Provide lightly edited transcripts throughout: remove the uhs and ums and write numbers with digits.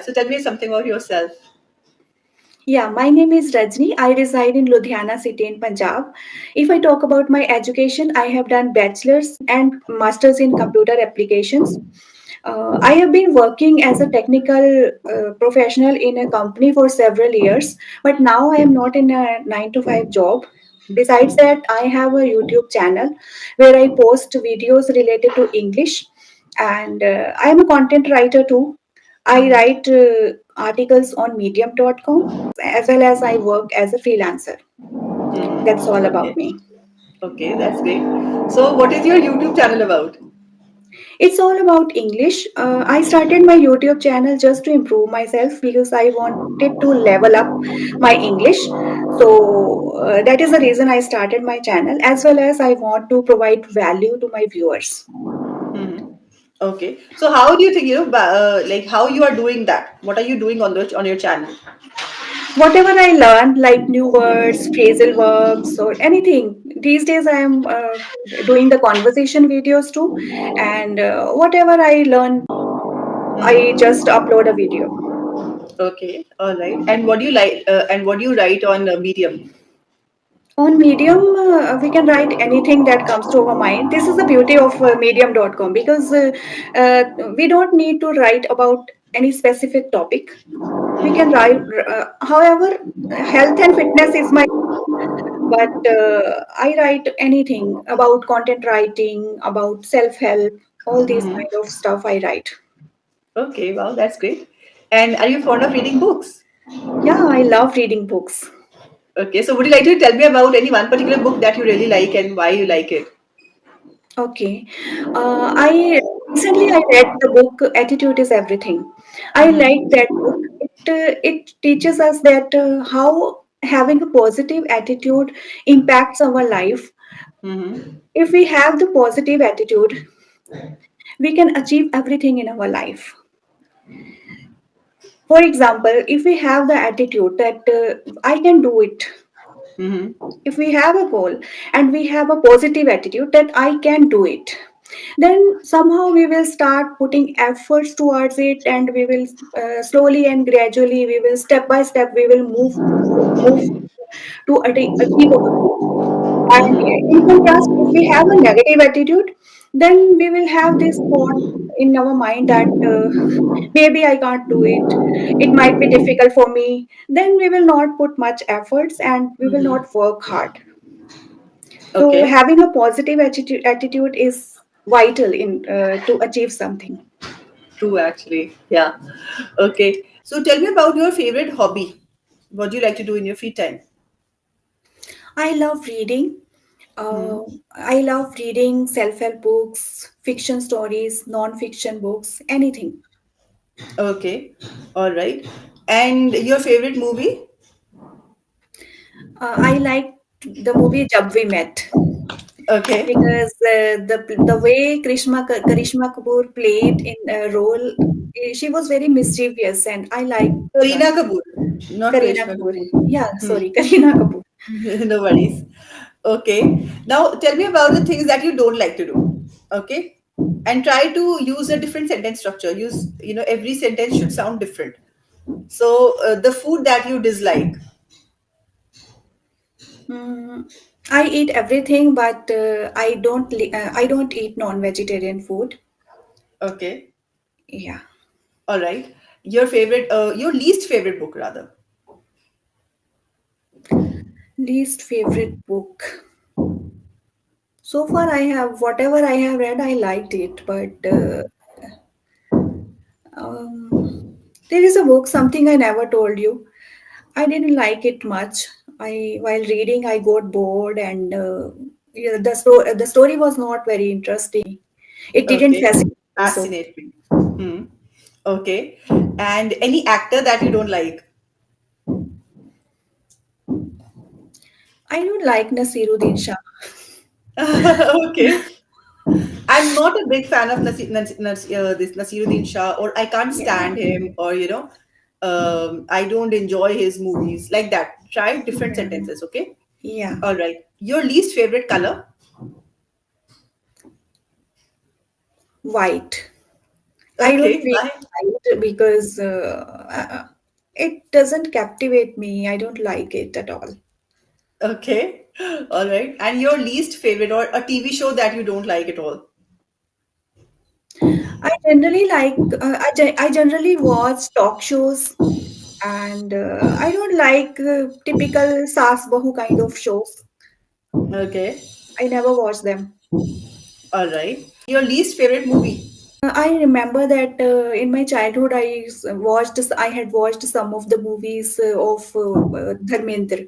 So tell me something about yourself. Yeah, my name is Rajni. I reside in Ludhiana city in Punjab. If I talk about my education, I have done bachelor's and master's in computer applications. I have been working as a technical professional in a company for several years, but now I am not in a 9 to 5 job. Besides that, I have a YouTube channel where I post videos related to English, and I am a content writer too. I write articles on medium.com as well as I work as a freelancer. That's all Okay. about me. Okay, that's great. So what is your YouTube channel about? It's all about English. I started my YouTube channel just to improve myself because I wanted to level up my English. So that is the reason I started my channel, as well as I want to provide value to my viewers. Okay. So how do you think, like how you are doing that? What are you doing on the on your channel? Whatever I learn, like new words, phrasal verbs, or anything. These days, I am doing the conversation videos too, and whatever I learn, I just upload a video. Okay, all right. And what do you like? And what do you write on Medium? On Medium, we can write anything that comes to our mind. This is the beauty of medium.com because uh, we don't need to write about any specific topic. We can write, however, health and fitness is my, but I write anything about content writing, about self help, all these kind of stuff I write. Okay, wow, that's great. And are you fond of reading books? Yeah, I love reading books. Okay, so would you like to tell me about any one particular book that you really like and why you like it? Okay. I recently I read the book Attitude is Everything. I like that book. It teaches us that how having a positive attitude impacts our life. Mm-hmm. If we have the positive attitude, we can achieve everything in our life. For example, if we have the attitude that I can do it, Mm-hmm. if we have a goal and we have a positive attitude that I can do it, then somehow we will start putting efforts towards it, and we will slowly and gradually, we will step by step, we will move to achieve our goal. And in contrast, if we have a negative attitude, then we will have this thought in our mind that maybe I can't do it. It might be difficult for me. Then we will not put much efforts and we will not work hard. So Okay, having a positive attitude is vital in to achieve something. true actually. Yeah. Okay. So tell me about your favorite hobby. What do you like to do in your free time? I love reading. I love reading self-help books, fiction stories, non-fiction books, anything. Okay. All right. And your favorite movie? I like the movie Jab We Met Okay. because the way Karishma Kapoor played in a role, she was very mischievous, and I like her. Kareena Kapoor, not Kareena Karishma Kapoor. Kapoor. Yeah, sorry, Kareena Kapoor. No worries. Okay. Now tell me about the things that you don't like to do. Okay. And try to use a different sentence structure. Use, every sentence should sound different. So the food that you dislike. Mm, I eat everything, but I don't eat non-vegetarian food. Okay. Yeah, All right. Your least favorite book rather. least favorite book. So far, I have whatever I have read, I liked it, but um, there is a book, something I never told you. I didn't like it much. I while reading, I got bored, and yeah, the story was not very interesting. It didn't Okay. fascinate me so. Fascinate me. Hmm. Okay. And any actor that you don't like? I don't like Nasiruddin Shah. Okay. I'm not a big fan of this Nasiruddin Shah, or I can't Yeah, stand him, or I don't enjoy his movies like that. Try different yeah, sentences, okay? yeah. All right. Your least favorite color? White. I don't Okay, feel why? it because it doesn't captivate me. I don't like it at all. Okay, all right. And your least favorite or a TV show that you don't like at all? I generally watch talk shows, and I don't like typical saas bahu kind of shows. Okay, I never watch them. all right. Your least favorite movie? I remember that in my childhood, I had watched some of the movies of Dharmendra,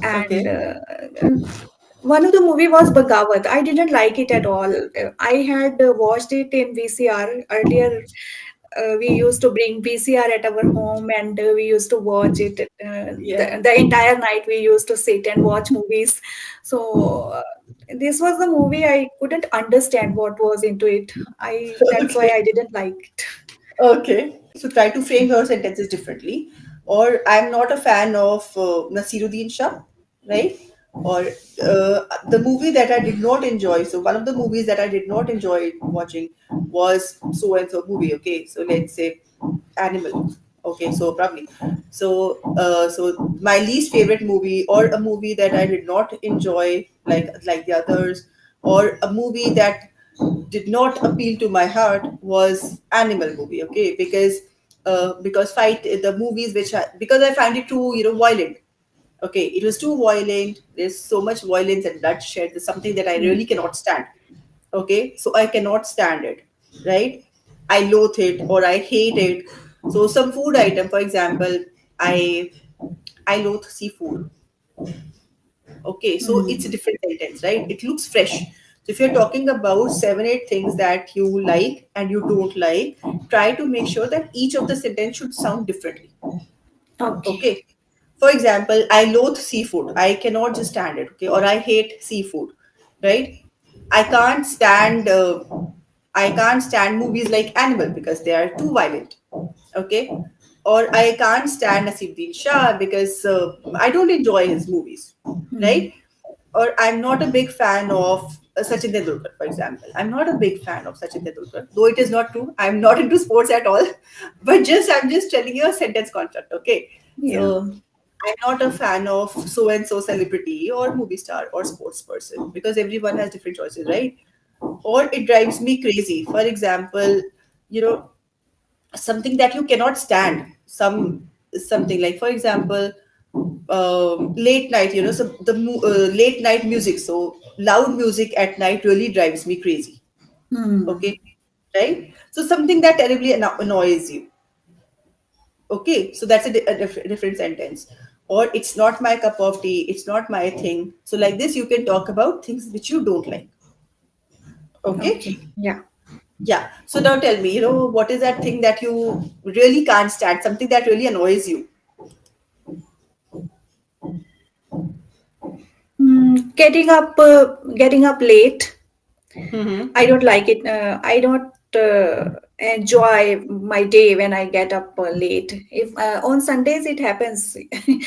and Okay, one of the movie was Bagawat. I didn't like it at all. I had watched it in VCR earlier. We used to bring VCR at our home, and we used to watch it. yeah. The entire night we used to sit and watch movies. So this was the movie I couldn't understand what was into it. I That's why Okay. I didn't like it. Okay. So try to frame your sentences differently. Or I'm not a fan of Nasiruddin Shah, right? Or the movie that I did not enjoy. So one of the movies that I did not enjoy watching was so and so movie. Okay, so let's say Animal. Okay, so probably. So my least favorite movie, or a movie that I did not enjoy like the others, or a movie that did not appeal to my heart was Animal movie. Okay, because fight the movies because I find it too violent. Okay, it was too violent. There's so much violence and bloodshed. It's something that I Hmm. really cannot stand. Okay, so I cannot stand it, right? I loathe it or I hate it. So some food item, for example, I I loathe seafood. Okay, so it's a Hmm. different sentence, right? It looks fresh. So if you're talking about 7, 8 things that you like and you don't like, try to make sure that each of the sentence should sound differently. Okay. Okay. For example, I loathe seafood. I cannot just stand it. Okay. Or I hate seafood. Right. I can't stand. I can't stand movies like Animal because they are too violent. Okay. Or I can't stand Nasiruddin Shah because I don't enjoy his movies. Hmm. Right. Or I'm not a big fan of Sachin Tendulkar, for example. I'm not a big fan of Sachin Tendulkar, though it is not true. I'm not into sports at all, but just I'm just telling you a sentence construct, okay? Yeah. So I'm not a fan of so and so celebrity or movie star or sports person because everyone has different choices, right? Or it drives me crazy. For example, you know, something that you cannot stand, something like, for example, late night, so late night music, so loud music at night really drives me crazy. Hmm. Okay, right? So something that terribly annoys you. Okay, so that's different sentence. Or it's not my cup of tea, it's not my thing. So like this you can talk about things which you don't like. Okay. Okay. Yeah. Yeah, so now tell me, what is that thing that you really can't stand, something that really annoys you? Getting up late. I Mm-hmm. don't like it. I don't enjoy my day when I get up late. If on Sundays it happens,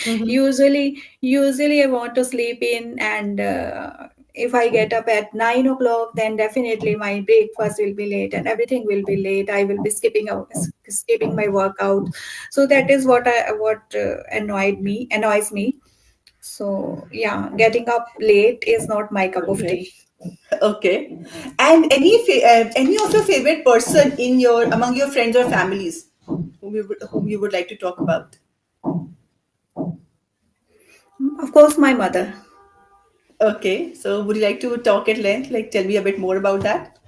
Mm-hmm. usually I want to sleep in, and if I get up at 9 o'clock, then definitely my breakfast will be late and everything will be late. I will be skipping my workout. So that is what annoys me. So yeah, getting up late is not my cup of Okay. tea. Okay. And any of your favorite person in your among your friends or families whom you would like to talk about? Of course, my mother. Okay. So would you like to talk at length? Like tell me a bit more about that?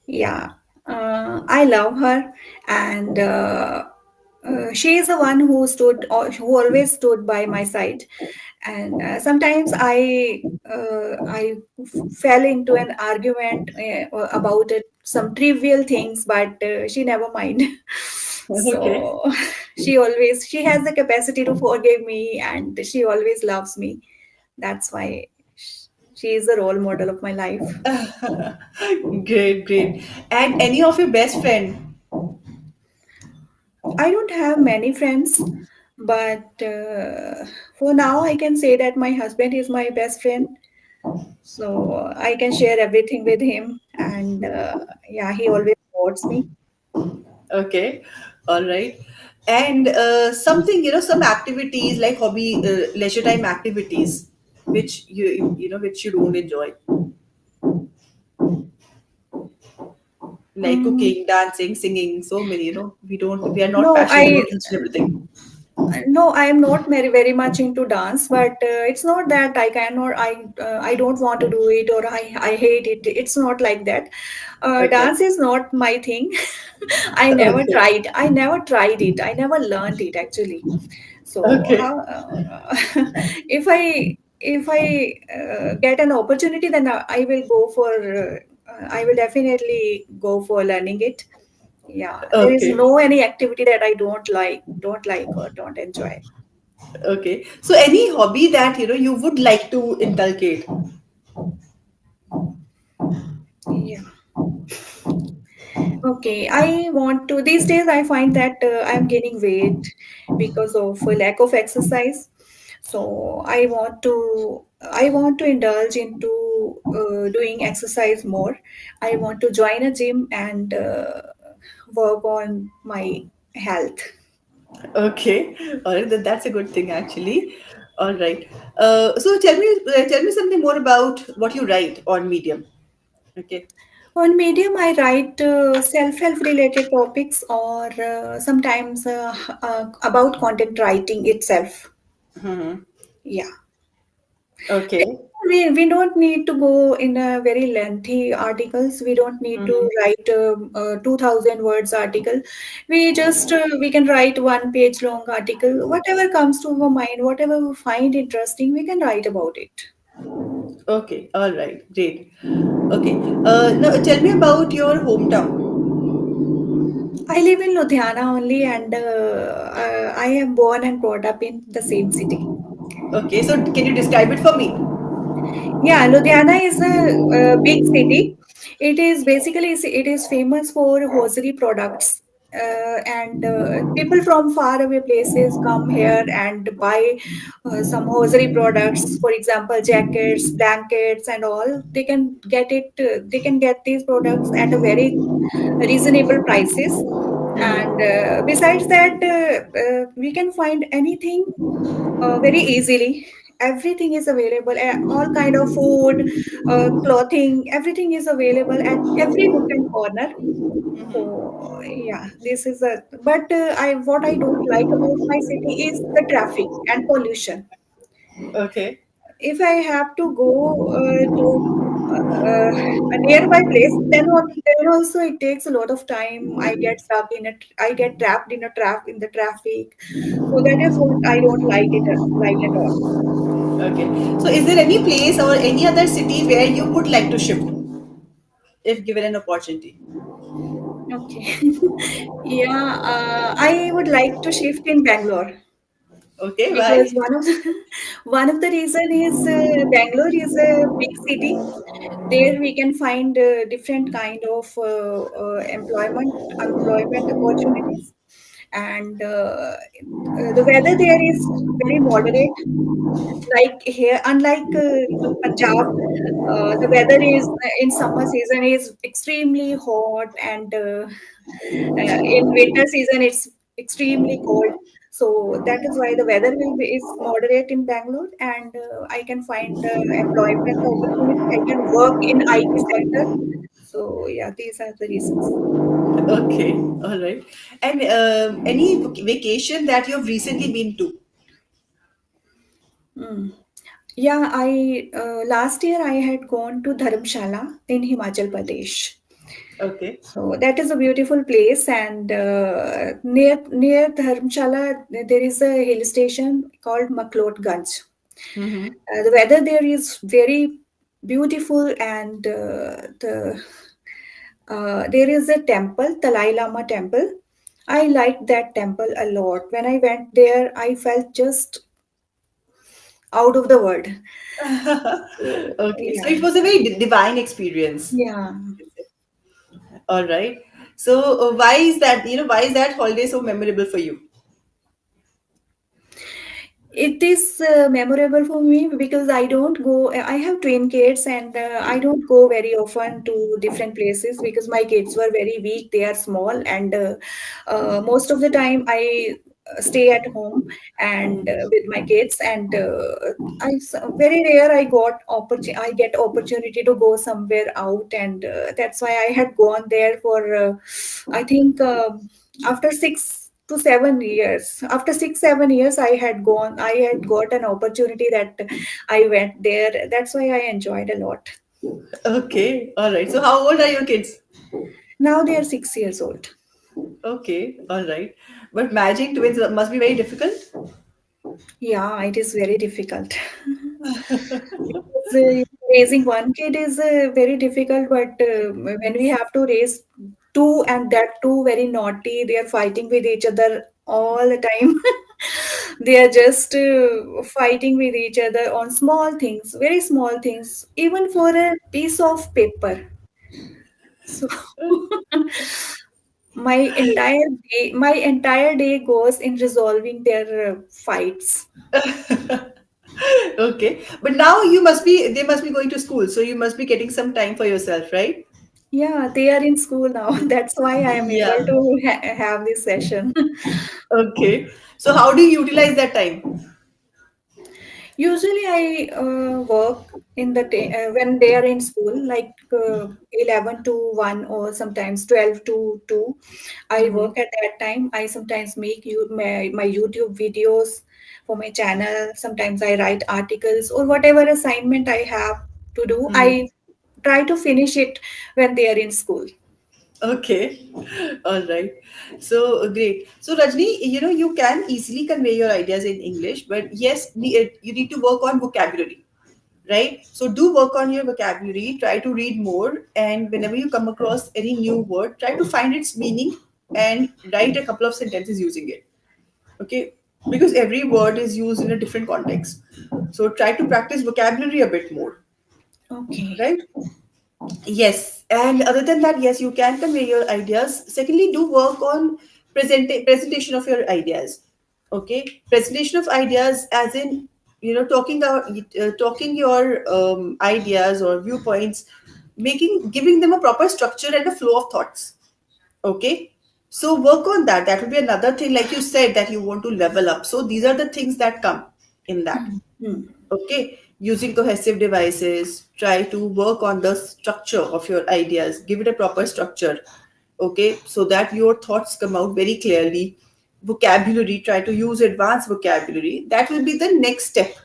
Yeah, I love her, and she is the one who always stood by my side. And sometimes I fell into an argument about it, some trivial things, but she never mind. Okay. So she has the capacity to forgive me, and she always loves me. That's why she is the role model of my life. Great, great. And any of your best friend? I don't have many friends, but for now, I can say that my husband is my best friend. So I can share everything with him, and yeah, he always supports me. Okay, all right. And something, some activities like hobby, leisure time activities, which which you don't enjoy, like Mm, cooking, dancing, singing. So many, we are not no, passionate about each and everything. no, I am not very much into dance, but it's not that I cannot, I don't want to do it or I hate it. It's not like that. Okay. Dance is not my thing. Okay. I never tried it. I never learned it actually. So Okay. how, if I get an opportunity, then I will go for. I will definitely go for learning it. Yeah, there is Okay. no any activity that I don't like or don't enjoy. Okay. So any hobby that you would like to inculcate. Yeah. Okay, I want to. These days, I find that I'm gaining weight because of a lack of exercise. So I want to indulge into doing exercise more. I want to join a gym and work on my health. Okay. All right. That's a good thing actually. All right. So tell me something more about what you write on Medium. Okay. On Medium, I write self-help related topics or sometimes about content writing itself. Hmm. Yeah. Okay. We don't need to go in a very lengthy articles. We don't need to Hmm. write 2000 words article. We can write one page long article. Whatever comes to our mind, whatever we find interesting, we can write about it. Okay. All right. Great. Okay. Now tell me about your hometown. I live in Ludhiana only, and I am born and brought up in the same city. Okay. So can you describe it for me? Yeah, Ludhiana is a big city. It is famous for hosiery products, and people from far away places come here and buy some hosiery products. For example, jackets, blankets, and all. They can get it. They can get these products at a very reasonable prices. And besides that, we can find anything very easily. Everything is available. All kind of food, clothing, everything is available at every nook and corner. So yeah, this is a. But I what I don't like about my city is the traffic and pollution. Okay. If I have to go to a nearby place, then also it takes a lot of time. I get stuck in it. I get trapped in a trap in the traffic. So that is what I don't like at all. Okay. So is there any place or any other city where you would like to shift if given an opportunity? Okay. Yeah, I would like to shift in Bangalore Okay. because Why? one of the reason is Bangalore is a big city. There we can find different kind of employment opportunities, and the weather there is very moderate. Like here, unlike Punjab, the weather is in summer season is extremely hot, and in winter season it's extremely cold. So that is why the weather will be is moderate in Bangalore, and I can find employment opportunity. I can work in IT sector. So yeah, these are the reasons. Okay. All right. And any vacation that you have recently been to? Mm. Yeah, I last year I had gone to Dharamshala in Himachal Pradesh. Okay. So that is a beautiful place, and near Dharamshala there is a hill station called Maklotganj. Mm-hmm. The weather there is very beautiful, and there is a temple, Dalai Lama temple. I liked that temple a lot. When I went there, I felt just out of the world. So Okay. So yeah, it was a very divine experience. yeah. All right. So why is that holiday so memorable for you? It is memorable for me because I don't go. I have twin kids, and I don't go very often to different places because my kids were very weak. They are small, and most of the time I stay at home and with my kids. And very rare I get opportunity to go somewhere out, and that's why I had gone there for I think. After 6 to 7 years, after 6 7 years, I had got an opportunity that I went there. That's why I enjoyed a lot. Okay, all right. So how old are your kids? Now they are 6 years old. Okay, all right. But managing twins must be very difficult. Yeah, it is very difficult. Because, raising one kid is very difficult, but when we have to raise two, and that two very naughty, they are fighting with each other all the time. They are just fighting with each other on small things, very small things, even for a piece of paper. So my entire day goes in resolving their fights. Okay, but now you must be they must be going to school, so you must be getting some time for yourself, right? Yeah, they are in school now. That's why I am Yeah. able to have this session. Okay. So how do you utilize that time? Usually, I work in when they are in school, like 11 to 1 or sometimes 12 to 2. I Mm-hmm. work at that time. I sometimes make my YouTube videos for my channel. Sometimes I write articles or whatever assignment I have to do. I try to finish it when they are in school. Okay, all right. So great. So Rajni, you can easily convey your ideas in English, but yes, you need to work on vocabulary, right? So do work on your vocabulary. Try to read more, and whenever you come across any new word, try to find its meaning and write a couple of sentences using it. Okay, because every word is used in a different context. So try to practice vocabulary a bit more, Okay. right? Yes, and other than that, yes, you can convey your ideas. Secondly, do work on presentation of your ideas. Okay, presentation of ideas, as in talking your ideas or viewpoints, giving them a proper structure and a flow of thoughts. Okay, so work on that. That will be another thing, like you said, that you want to level up. So these are the things that come in that. Hmm. Hmm. Okay, using cohesive devices, try to work on the structure of your ideas, give it a proper structure. Okay, so that your thoughts come out very clearly. Vocabulary, try to use advanced vocabulary. That will be the next step.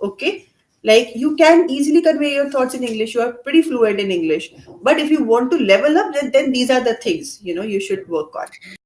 Okay, like you can easily convey your thoughts in English, you are pretty fluent in English. But if you want to level up, then these are the things you should work on.